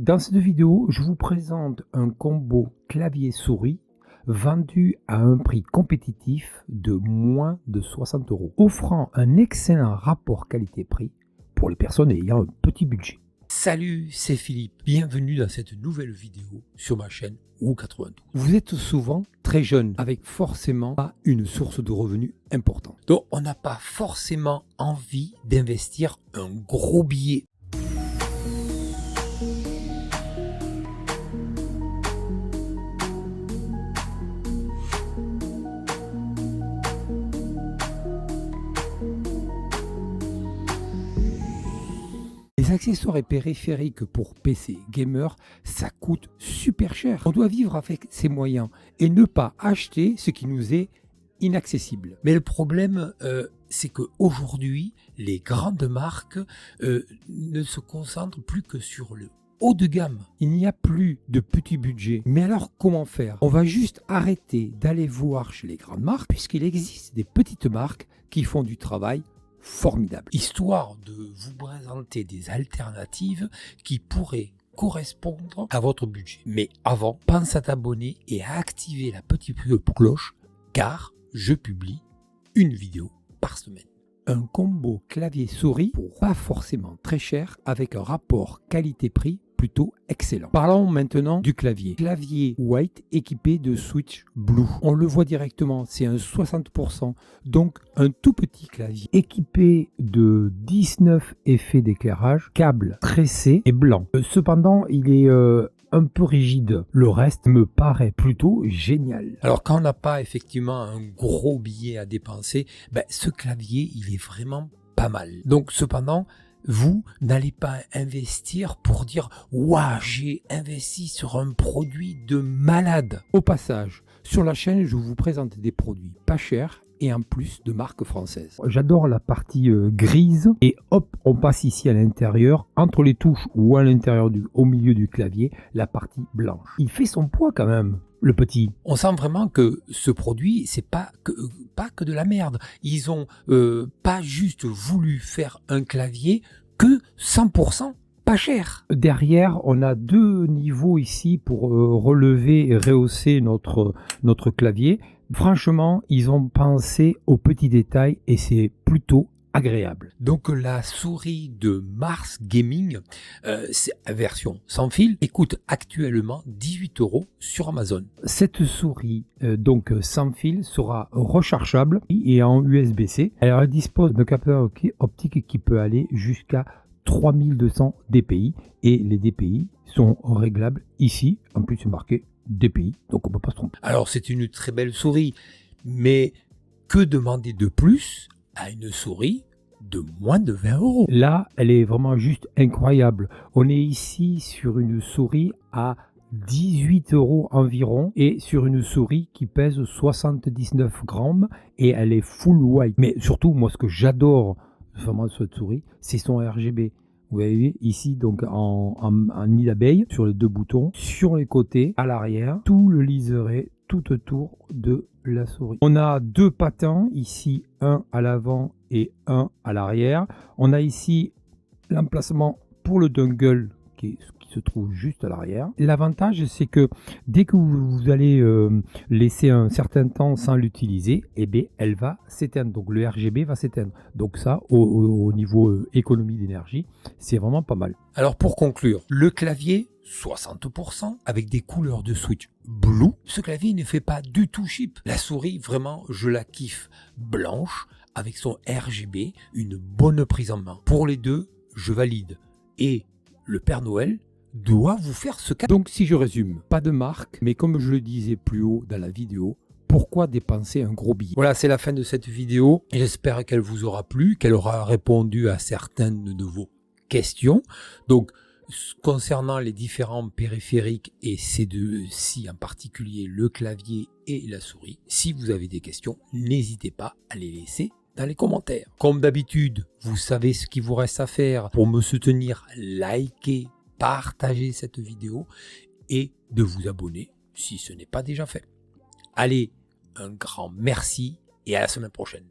Dans cette vidéo, je vous présente un combo clavier-souris vendu à un prix compétitif de moins de 60 €, offrant un excellent rapport qualité-prix pour les personnes ayant un petit budget. Salut, c'est Philippe. Bienvenue dans cette nouvelle vidéo sur ma chaîne Roux92. Vous êtes souvent très jeune, avec forcément pas une source de revenus importante. Donc, on n'a pas forcément envie d'investir un gros billet. Les accessoires et périphériques pour PC gamer, ça coûte super cher. On doit vivre avec ses moyens et ne pas acheter ce qui nous est inaccessible. Mais le problème, c'est qu'aujourd'hui, les grandes marques ne se concentrent plus que sur le haut de gamme. Il n'y a plus de petit budget. Mais alors comment faire? On va juste arrêter d'aller voir chez les grandes marques puisqu'il existe des petites marques qui font du travail formidable. Histoire de vous présenter des alternatives qui pourraient correspondre à votre budget. Mais avant, pense à t'abonner et à activer la petite cloche car je publie une vidéo par semaine. Un combo clavier-souris pour pas forcément très cher avec un rapport qualité-prix plutôt excellent. Parlons maintenant du clavier. Clavier white équipé de switch blue. On le voit directement, c'est un 60%, donc un tout petit clavier équipé de 19 effets d'éclairage, câble tressé et blanc. Cependant, il est un peu rigide. Le reste me paraît plutôt génial. Alors quand on n'a pas effectivement un gros billet à dépenser, ce clavier il est vraiment pas mal. Donc cependant, vous n'allez pas investir pour dire « Waouh, j'ai investi sur un produit de malade ». Au passage, sur la chaîne, je vous présente des produits pas chers et en plus de marque française. J'adore la partie grise et hop, on passe ici à l'intérieur, entre les touches ou à l'intérieur au milieu du clavier, la partie blanche. Il fait son poids quand même, le petit. On sent vraiment que ce produit, c'est pas que de la merde. Ils ont pas juste voulu faire un clavier que 100% pas cher. Derrière, on a deux niveaux ici pour relever et rehausser notre clavier. Franchement, ils ont pensé aux petits détails et c'est plutôt agréable. Donc la souris de Mars Gaming, c'est la version sans fil, et coûte actuellement 18 € sur Amazon. Cette souris donc sans fil sera rechargeable et en USB-C. Elle dispose d'un capteur optique qui peut aller jusqu'à 3200 dpi et les dpi sont réglables ici. En plus c'est marqué dpi, donc on ne peut pas se tromper. Alors c'est une très belle souris, mais que demander de plus à une souris de moins de 20 €? Là, elle est vraiment juste incroyable. On est ici sur une souris à 18 € environ et sur une souris qui pèse 79 grammes et elle est full white. Mais surtout, moi, ce que j'adore vraiment de cette souris, c'est son RGB. Vous voyez ici donc en nid d'abeille sur les deux boutons, sur les côtés, à l'arrière, tout le liseré tout autour de la souris. On a deux patins ici, un à l'avant et un à l'arrière. On a ici l'emplacement pour le dongle qui se trouve juste à l'arrière. L'avantage, c'est que dès que vous allez laisser un certain temps sans l'utiliser, elle va s'éteindre. Donc le RGB va s'éteindre. Donc ça, au niveau économie d'énergie, c'est vraiment pas mal. Alors pour conclure, le clavier 60% avec des couleurs de switch blue. Ce clavier ne fait pas du tout cheap. La souris, vraiment, je la kiffe. Blanche, avec son RGB, une bonne prise en main. Pour les deux, je valide. Et le Père Noël doit vous faire ce cadeau. Donc si je résume, pas de marque, mais comme je le disais plus haut dans la vidéo, pourquoi dépenser un gros billet? Voilà, c'est la fin de cette vidéo. J'espère qu'elle vous aura plu, qu'elle aura répondu à certaines de vos questions. Donc, concernant les différents périphériques et ces deux-ci en particulier, le clavier et la souris, si vous avez des questions, n'hésitez pas à les laisser dans les commentaires. Comme d'habitude, vous savez ce qu'il vous reste à faire pour me soutenir, likez, partagez cette vidéo et de vous abonner si ce n'est pas déjà fait. Allez, un grand merci et à la semaine prochaine.